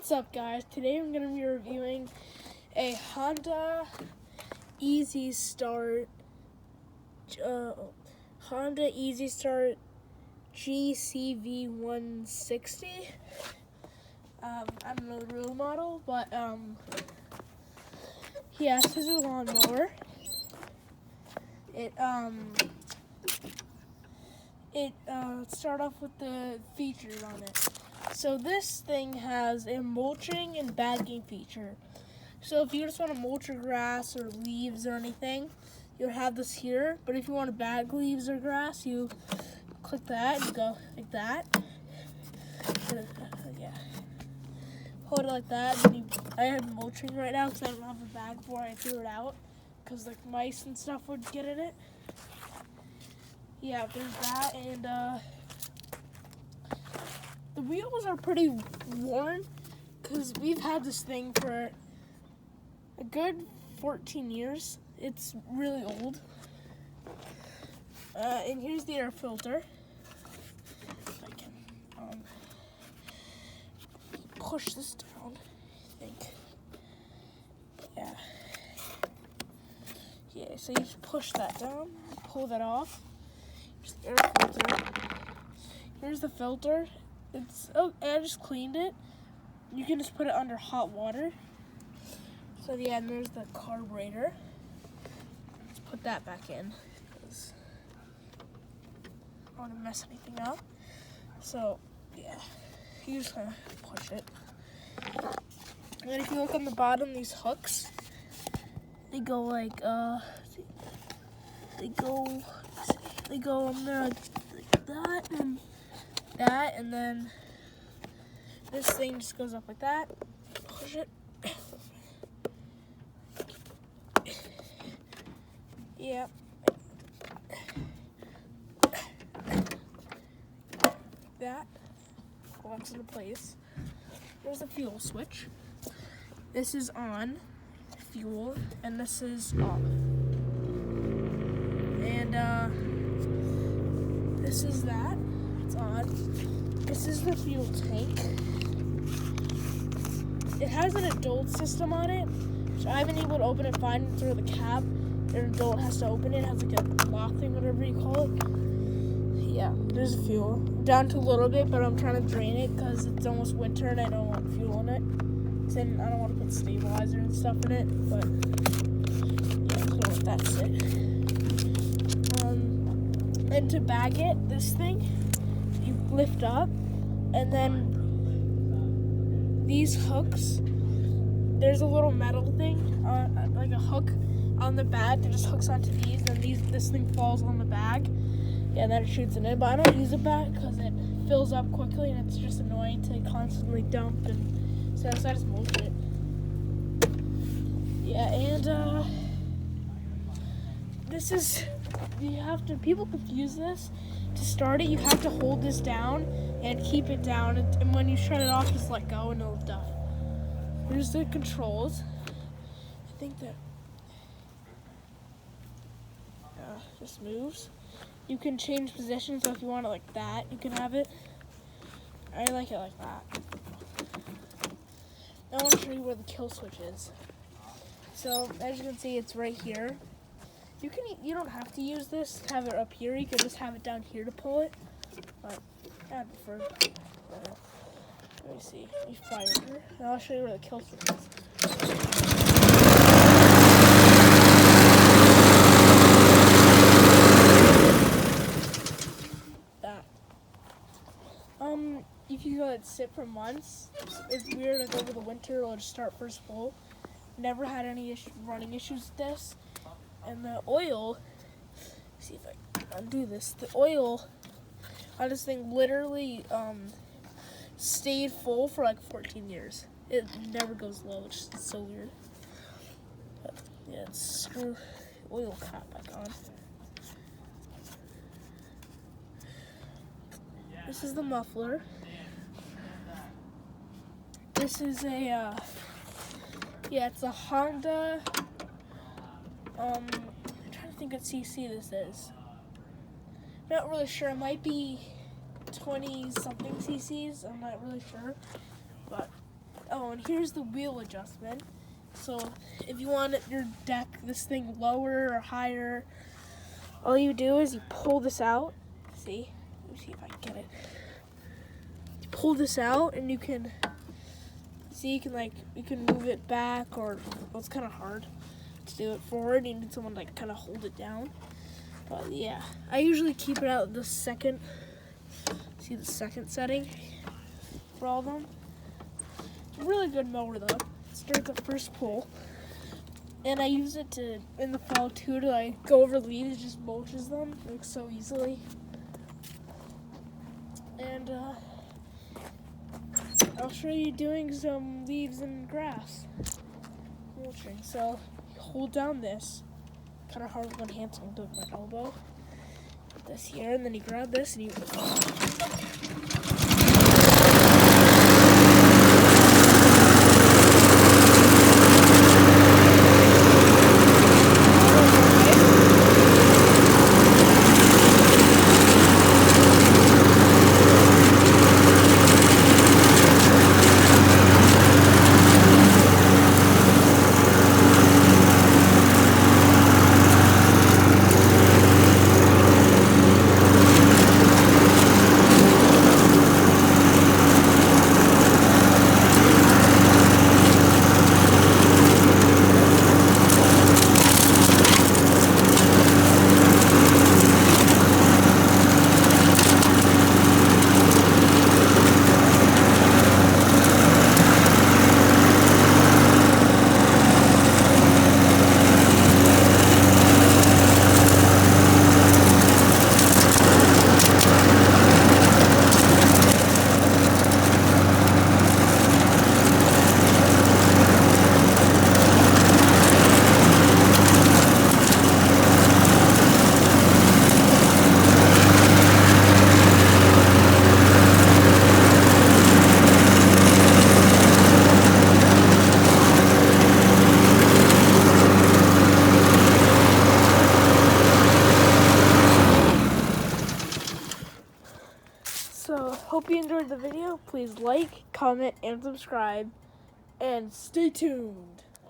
What's up, guys? Today I'm going to be reviewing a Honda Easy Start gcv160. I don't know the real model, but yeah, this is a lawnmower. Let's start off with the features on it. So this thing has a mulching and bagging feature. So if you just want to mulch your grass or leaves or anything, you'll have this here. But if you want to bag leaves or grass, you click that and go like that. Yeah. Hold it like that. And I have mulching right now because I don't have a bag before I threw it out because like mice and stuff would get in it. Yeah, there's that, and the wheels are pretty worn because we've had this thing for a good 14 years. It's really old. And here's the air filter. If I can push this down, I think. Yeah. Yeah, so you just push that down, pull that off. Here's the air filter. Here's the filter. I just cleaned it. You can just put it under hot water. So yeah, and there's the carburetor. Let's put that back in because I don't want to mess anything up. So yeah, you just kind of push it. And then if you look on the bottom, these hooks, they go like they go on there like that and that, and then this thing just goes up like that. Push it. Yeah. That locks into place. There's a fuel switch. This is on, fuel, and this is off. And this is that. It's on. This is the fuel tank. It has an adult system on it, so I haven't been able to open it fine through the cab. An adult has to open it. It has like a lock thing, whatever you call it. Yeah, there's fuel. Down to a little bit, but I'm trying to drain it because it's almost winter and I don't want fuel in it. And I don't want to put stabilizer and stuff in it, but yeah, so that's it. And to bag it, this thing, you lift up, and then these hooks, there's a little metal thing, like a hook on the bag that just hooks onto these, and this thing falls on the bag, yeah, and then it shoots it in. But I don't use a bag because it fills up quickly, and it's just annoying to constantly dump, and so I just mulch it. Yeah, and this is, people confuse this. To start it, you have to hold this down and keep it down, and when you shut it off, just let go and it'll die. Here's the controls. I think that just moves. You can change positions, so if you want it like that, you can have it. I like it like that. I want to show you where the kill switch is. So as you can see, it's right here. You don't have to use this to have it up here. You can just have it down here to pull it. But I prefer. Let me see. You fire her, and I'll show you where the kill switch is. That. If you let it sit for months, it's weird. Like over the winter, it'll just start first full. Never had any running issues with this. And the oil, see if I can undo this. The oil on this thing literally stayed full for like 14 years. It never goes low, which is so weird. But yeah, screw oil cap back on. This is the muffler. This is a it's a Honda. I'm trying to think what cc this is. I'm not really sure. It might be 20 something cc's. I'm not really sure, but Oh, and here's the wheel adjustment. So if you want your deck, this thing lower or higher, all you do is you pull this out. See? Let me see if I can get it. You pull this out and you can see, you can move it back, or well, it's kind of hard to do it forward. You need someone to kind of hold it down. But yeah, I usually keep it out the second. See the second setting for all of them. It's a really good mower though. It's during the first pull, and I use it in the fall too to go over leaves. It just mulches them so easily. And I'll show you doing some leaves and grass mulching. So you hold down this, kind of hard with one hand, so I'm doing my elbow. Put this here, and then you grab this and you. So, hope you enjoyed the video. Please like, comment, and subscribe. And stay tuned.